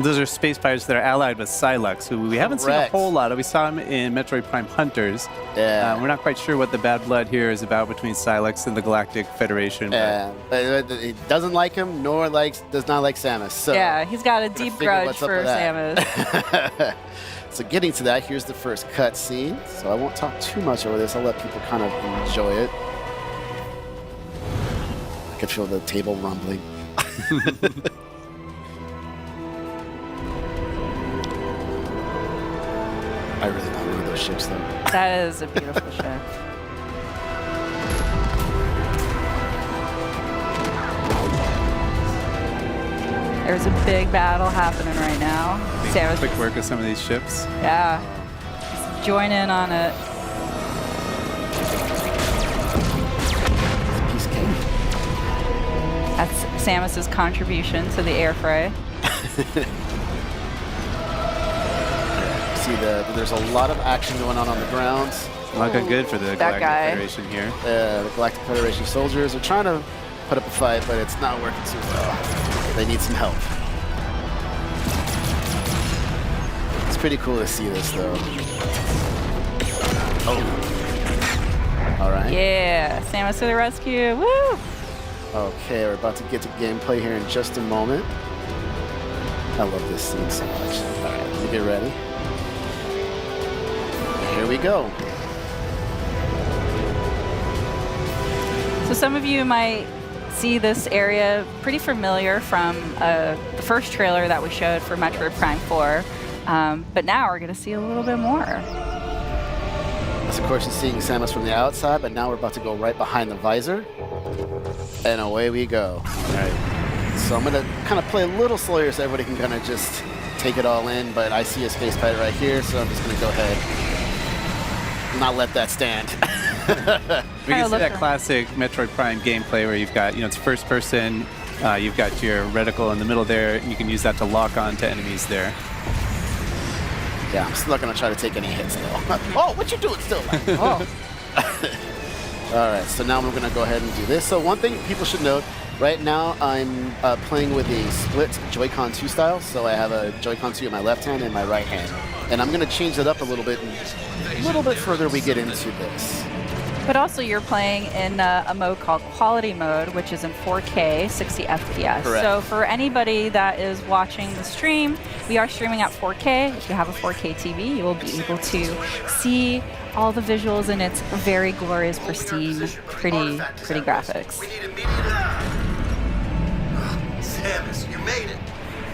Those are space pirates that are allied with Psylocke, who we haven't seen a whole lot of. We saw him in Metroid Prime Hunters. Yeah. We're not quite sure what the bad blood here is about between Psylocke and the Galactic Federation. Yeah, but he doesn't like him, nor does not like Samus. So yeah, he's got a deep grudge for Samus. So getting to that, here's the first cutscene. So I won't talk too much over this. I'll let people kind of enjoy it. I can feel the table rumbling. I really want one of those ships, though. That is a beautiful ship. There's a big battle happening right now. Samus Quick work with some of these ships. Yeah. Just join in on it. Piece of cake. That's Samus's contribution to the air fray. See, there's a lot of action going on the ground. Looking good for the Galactic Federation here. The Galactic Federation soldiers are trying to put up a fight, but it's not working too well. They need some help. It's pretty cool to see this, though. Oh. All right. Yeah, Samus to the rescue. Woo! Okay, we're about to get to gameplay here in just a moment. I love this scene so much. All right, let me get ready. Here we go. So some of you might see this area pretty familiar from the first trailer that we showed for Metroid Prime 4, but now we're going to see a little bit more. That's of course seeing Samus from the outside, but now we're about to go right behind the visor, and away we go. All right. So I'm going to kind of play a little slower so everybody can kind of just take it all in, but I see a space pirate right here, so I'm just going to go ahead and not let that stand. We can see that classic Metroid Prime gameplay where you've got, it's first person, you've got your reticle in the middle there, and you can use that to lock on to enemies there. Yeah, I'm still not going to try to take any hits, though. Oh, what you doing still? Oh. All right, so now we're going to go ahead and do this. So one thing people should note, right now I'm playing with a split Joy-Con 2 style, so I have a Joy-Con 2 in my left hand and my right hand. And I'm going to change it up a little bit further we get into this. But also you're playing in a mode called Quality Mode, which is in 4K, 60 FPS. Correct. So for anybody that is watching the stream, we are streaming at 4K. If you have a 4K TV, you will be able to see all the visuals in its very glorious, pristine, pretty graphics. Samus, you made it.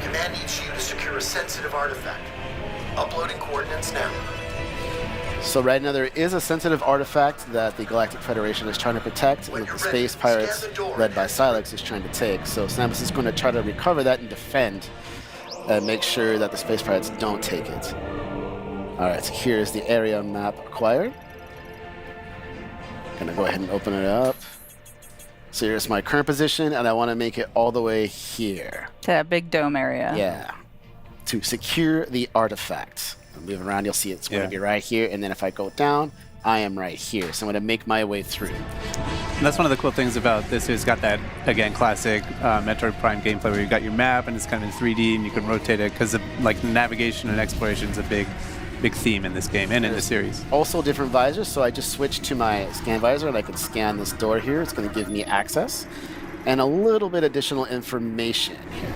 Command needs you to secure a sensitive artifact. Uploading coordinates now. So right now there is a sensitive artifact that the Galactic Federation is trying to protect, and that the space pirates, led by Psylocke, is trying to take. So Samus is going to try to recover that and defend, and make sure that the space pirates don't take it. All right, so here's the area map acquired. Gonna go ahead and open it up. So here's my current position, and I want to make it all the way here. To that big dome area. Yeah. To secure the artifact. Move around, you'll see it's going to be right here, and then if I go down, I am right here. So I'm going to make my way through. And that's one of the cool things about this. It's got that, again, classic Metroid Prime gameplay where you've got your map and it's kind of in 3D and you can rotate it because like navigation and exploration is a big theme in this game and in the series. Also different visors, so I just switched to my scan visor and I can scan this door here. It's going to give me access and a little bit additional information here.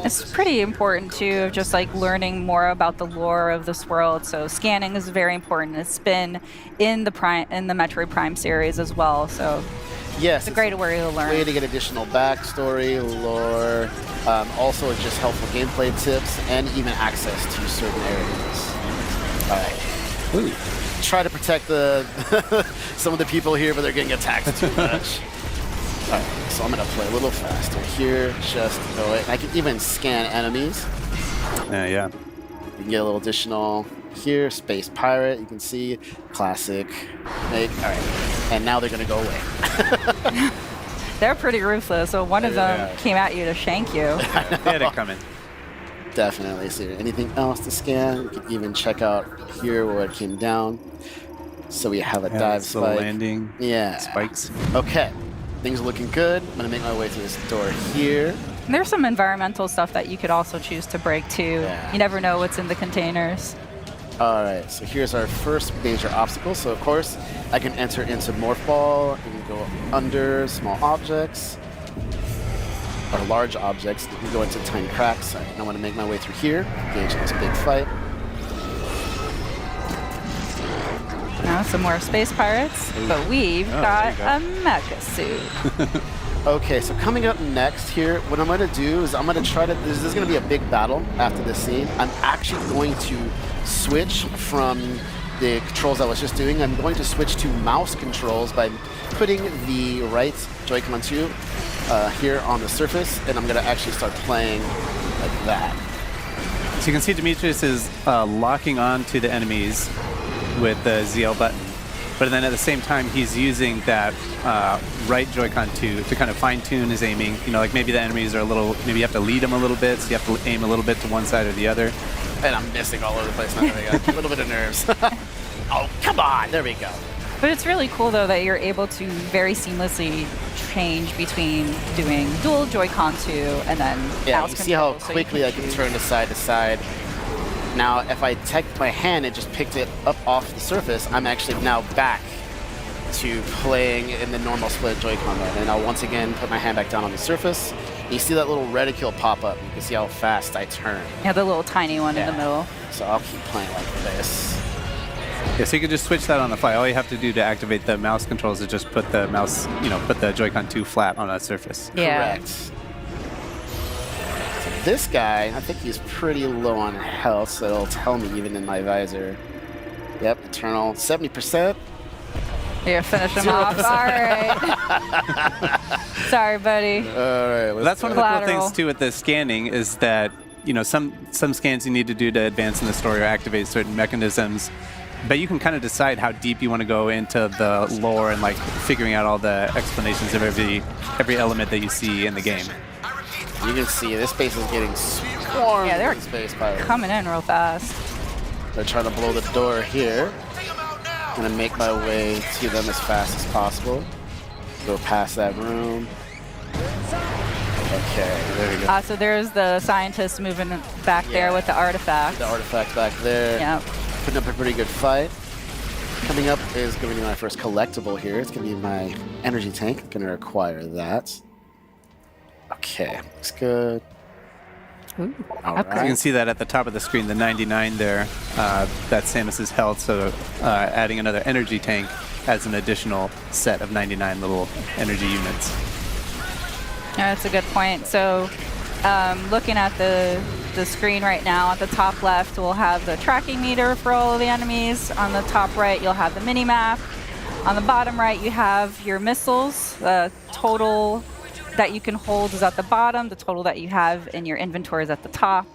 It's pretty important too, just like learning more about the lore of this world. So scanning is very important. It's been in the Metroid Prime series as well. So yes, it's a great way to learn. Way to get additional backstory, lore, also just helpful gameplay tips, and even access to certain areas. All right. Ooh. Try to protect some of the people here, but they're getting attacked too much. All right, so I'm gonna play a little faster here. Just go it. I can even scan enemies. Yeah. You can get a little additional here. Space pirate. You can see classic. All right, and now they're gonna go away. They're pretty ruthless. So one of them came at you to shank you. They had it coming. Definitely. So anything else to scan? You can even check out here where it came down. So we have a dive spike. Landing. Yeah. Spikes. Okay. Things are looking good. I'm going to make my way through this door here. There's some environmental stuff that you could also choose to break too. Yeah. You never know what's in the containers. All right, so here's our first major obstacle. So of course, I can enter into Morph Ball, I can go under small objects, or large objects. You can go into tiny cracks. I want to make my way through here, engage in this big fight. Now some more space pirates, but we've got a mecha suit. Okay, so coming up next here, what I'm going to do is I'm going to try to, this is going to be a big battle after this scene. I'm actually going to switch from the controls I was just doing. I'm going to switch to mouse controls by putting the right Joy-Con 2 here on the surface, and I'm going to actually start playing like that. So you can see Demetrius is locking on to the enemies with the ZL button, but then at the same time he's using that right Joy-Con to kind of fine-tune his aiming. You know, like maybe the enemies are a little, maybe you have to lead them a little bit, so you have to aim a little bit to one side or the other. And I'm missing all over the place. Now there we go. A little bit of nerves. Oh, come on. There we go. But it's really cool though that you're able to very seamlessly change between doing dual Joy-Con 2 and then Yeah, mouse you see how control, so you quickly I can choose. turn to side. Now, if I take my hand and just picked it up off the surface, I'm actually now back to playing in the normal split Joy-Con mode. And I'll once again put my hand back down on the surface. You see that little reticule pop up. You can see how fast I turn. Yeah, the little tiny one in the middle. So I'll keep playing like this. Yeah, so you can just switch that on the fly. All you have to do to activate the mouse controls is just put the mouse, you know, put the Joy-Con 2 flat on that surface. Yeah. Correct. So this guy, I think he's pretty low on health, so it'll tell me even in my visor. Yep, Eternal, 70%. Here, finish him off. All right. Sorry, buddy. All right, let's That's one of the cool Collateral. things too with the scanning is that, you know, some scans you need to do to advance in the story or activate certain mechanisms, but you can kind of decide how deep you want to go into the lore and like figuring out all the explanations of every element that you see in the game. You can see this space is getting swarmed. Yeah, they're with space pirates. Coming in real fast. They're trying to blow the door here. I'm gonna make my way to them as fast as possible. Go past that room. Okay, there we go. So there's the scientist moving back there with the artifact. The artifact back there. Yep. Putting up a pretty good fight. Coming up is going to be my first collectible here. It's going to be my energy tank. I'm going to acquire that. Okay, looks good. Ooh, All okay. So you can see that at the top of the screen, the 99 there, that's Samus's health. So adding another energy tank adds an additional set of 99 little energy units. Yeah, that's a good point. So looking at the screen right now, at the top left, we'll have the tracking meter for all of the enemies. On the top right, you'll have the mini-map. On the bottom right, you have your missiles. The total that you can hold is at the bottom. The total that you have in your inventory is at the top.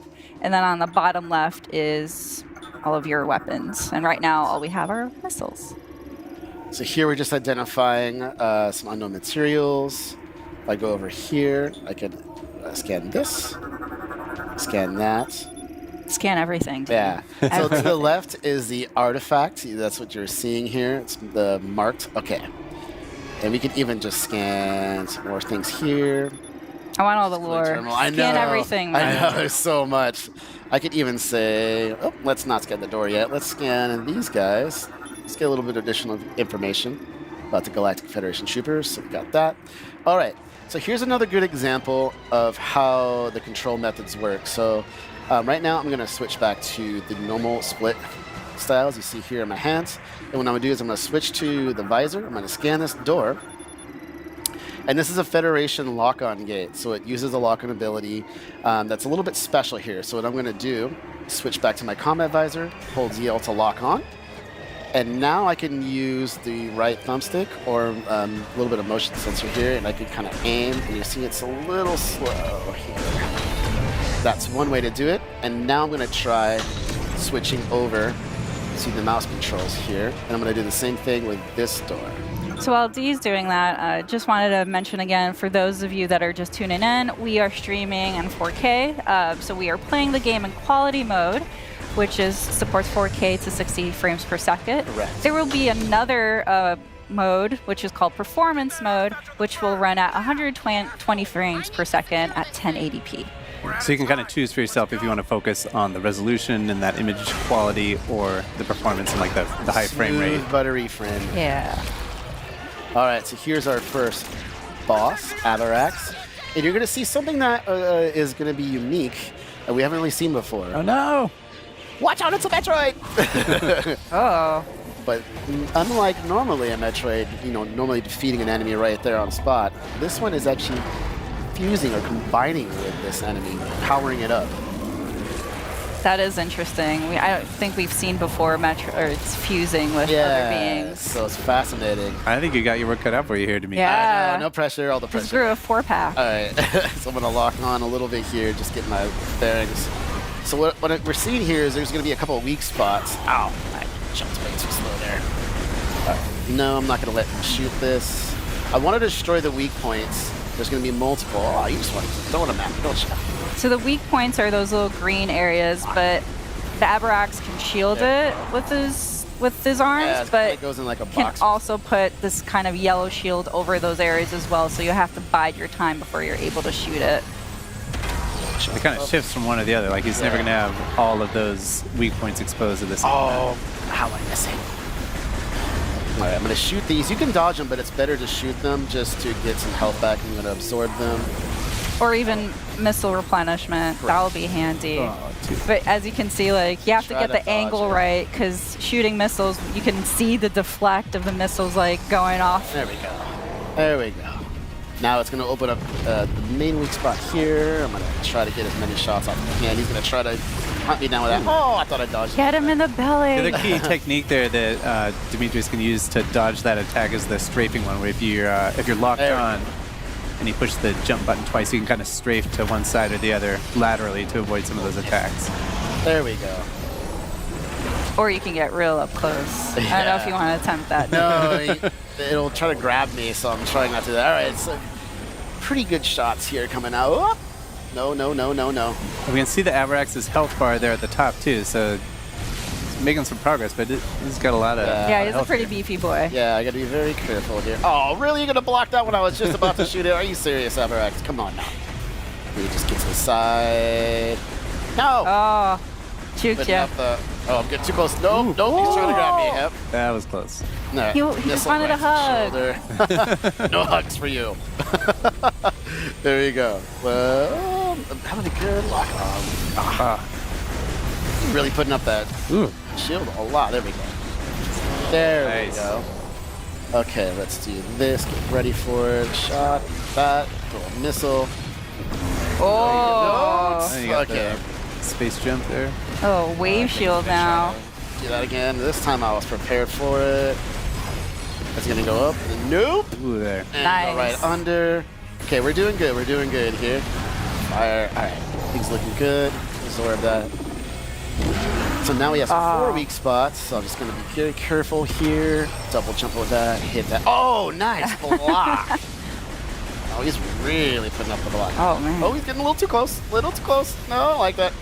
And then on the bottom left is all of your weapons. And right now, all we have are missiles. So here we're just identifying some unknown materials. If I go over here, I can scan this, scan that. Scan everything. dude. Yeah. So to the left is the artifact. That's what you're seeing here. It's the marked. Okay. And we can even just scan some more things here. I want all the lore. I know. Scan everything, I man. know. There's so much. I could even say, oh, let's not scan the door yet. Let's scan these guys. Let's get a little bit of additional information about the Galactic Federation troopers. So we got that. All right. So here's another good example of how the control methods work. So right now I'm going to switch back to the normal split styles you see here in my hands. And what I'm going to do is I'm going to switch to the visor. I'm going to scan this door. And this is a Federation lock-on gate. So it uses a lock-on ability that's a little bit special here. So what I'm going to do is switch back to my combat visor, hold ZL to lock on. And now I can use the right thumbstick or a little bit of motion sensor here, and I can kind of aim, and you see it's a little slow here. That's one way to do it. And now I'm going to try switching over to the mouse controls here, and I'm going to do the same thing with this door. So while Dee's doing that, I just wanted to mention again, for those of you that are just tuning in, we are streaming in 4K. So we are playing the game in quality mode, which supports 4K to 60 frames per second. Correct. There will be another mode, which is called performance mode, which will run at 120 frames per second at 1080p. So you can kind of choose for yourself if you want to focus on the resolution and that image quality or the performance and like the high frame rate. Smooth, buttery frame. Yeah. All right, so here's our first boss, Avarax. And you're going to see something that is going to be unique that we haven't really seen before. Oh no! Watch out, it's a Metroid! Oh. But unlike normally a Metroid, normally defeating an enemy right there on spot, this one is actually fusing or combining with this enemy, powering it up. That is interesting. I don't think we've seen before it's fusing with other beings. So it's fascinating. I think you got your work cut out for you here to me. Yeah. No pressure, all the Just pressure. grew a 4-pack. All right, so I'm gonna lock on a little bit here, just get my bearings. So what we're seeing here is there's gonna be a couple of weak spots. Ow, I jumped way too slow there. All right. No, I'm not gonna let him shoot this. I want to destroy the weak points. There's gonna be multiple. Oh, you just want to keep throwing them at me, don't you? So the weak points are those little green areas, but the Avarax can shield it with his arms, Yeah, but it goes in like a can box. also put this kind of yellow shield over those areas as well, so you have to bide your time before you're able to shoot it. It kind of shifts from one to the other. Like he's never going to have all of those weak points exposed at the same time. Oh, how am I missing? All right, I'm gonna shoot these. You can dodge them, but it's better to shoot them just to get some health back. I'm gonna absorb them. Or even missile replenishment. That will be handy. But as you can see, like you have to Try get to the angle dodge it. right, because shooting missiles, you can see the deflect of the missiles like going off. There we go. There we go. Now it's gonna open up the main weak spot here. I'm gonna try to get as many shots off as I can. He's gonna try to hunt me down with that. Oh, I thought I dodged. Get him in the belly. The other key technique there that Demetrius can use to dodge that attack is the strafing one, where if you're locked There we on and you push the jump button twice, you can kind of strafe to one side or the other laterally to avoid some of those attacks. There we go. Or you can get real up close. I don't know if you want to attempt that. No, it'll try to grab me, so I'm trying not to do that. All right, so pretty good shots here coming out. Oh, no, no, no, no, no. And we can see the Avarax's health bar there at the top too, so it's making some progress, but he's got a lot of Yeah, he's a health pretty here. beefy boy. Yeah, I gotta be very careful here. Oh, really? You're gonna block that when I was just about to shoot it? Are you serious, Avarax? Come on now. Let me just get to the side. No! Oh, juked Putting ya. up I'm getting too close. No, he's trying to grab me. Yep. That was close. No, He just missile wanted a right to the shoulder. No hugs for you. There you go. Well, I'm having a good lock on. Really putting up that shield a lot. There we go. There Nice. we go. Okay, let's do this. Get ready for it. Shot. That. Throw a missile. Oh. And you got Okay. the space jump there. Oh, wave shield now. Do that again. This time I was prepared for it. It's gonna go up. Nope. Ooh, there. And Nice. go right under. Okay, we're doing good. We're doing good here. Fire. All right. Things looking good. Absorb that. So now we have some 4 weak spots. So I'm just gonna be very careful here. Double jump with that. Hit that. Oh, nice block. Oh, he's really putting up the block. Oh, man. Oh, he's getting a little too close. Little too close. No, I don't like that.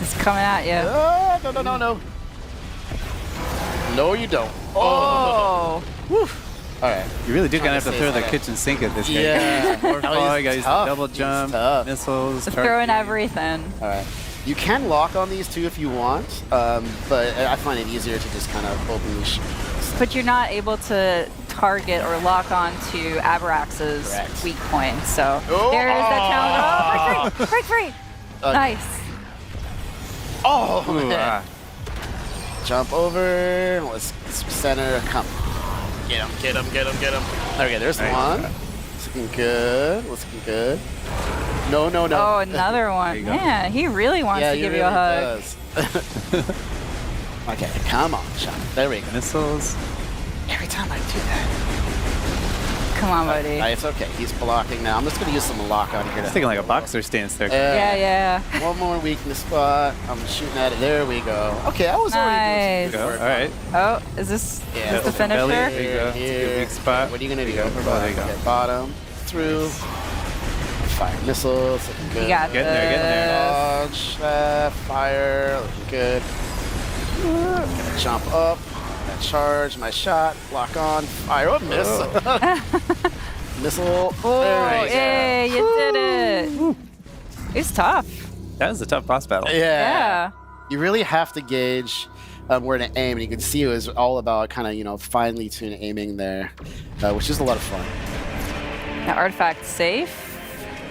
It's coming at you. No, no, no, no. No, you don't. Oh. Woo. All right. You really do kind of Trying have to to throw save the that. kitchen sink at this guy. Yeah. More No, fall, he's you got to use tough. double He's jump, tough. missiles, Throwing targeting. everything. All right. You can lock on these too if you want, but I find it easier to just kind of openly shoot. But you're not able to target or lock on to Avarax's Correct. weak points. So Oh. there is that challenge. Oh, break free. Nice. Oh, Ooh, man. Jump over. Let's center. Come. Get him, get him, get him, get him. Okay, there's Nice. one. It's looking good. Looking good. No, no, no. Oh, another you one. go. Man, he really wants yeah, to he give really you a hug. does. Okay, come on, Sean. There we go. missiles. Every time I do that. Come on, buddy. It's okay. He's blocking now. I'm just going to use some lock on here. He's taking like a boxer stance there. Yeah, yeah. One more weakness spot. I'm shooting at it. There we go. Okay, I was already doing Nice. some Go. good All work. right. Oh, is this Yeah, the open belly. finisher? There you go. It's a good weak spot. What are you going to do? There you go. There you go. Okay, bottom, through, fire missiles. Looking good. You got Getting there, getting there. this. Dodge, fire. Looking good. Gonna jump up. Charge my shot. Lock on. Fire. Oh, miss. Missile. Oh, There we go. yay, you did it. It's tough. That was a tough boss battle. Yeah. You really have to gauge where to aim, and you can see it was all about kind of, finely tuned aiming there, which is a lot of fun. Now, artifact safe.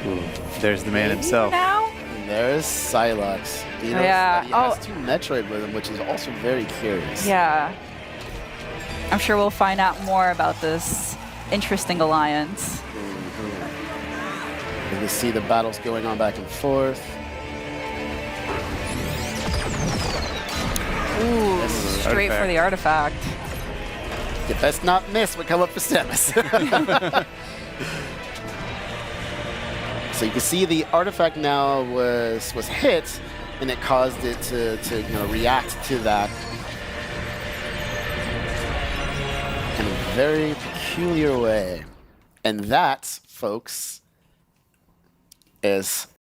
Ooh, there's the man himself. Now? And there's Silex. He has 2 Metroid with him, which is also very curious. Yeah. I'm sure we'll find out more about this interesting alliance. You can see the battles going on back and forth. Ooh, straight for the artifact. You best not miss what come up for Samus. So you can see the artifact now was hit, and it caused it to react to that in a very peculiar way. And that, folks, is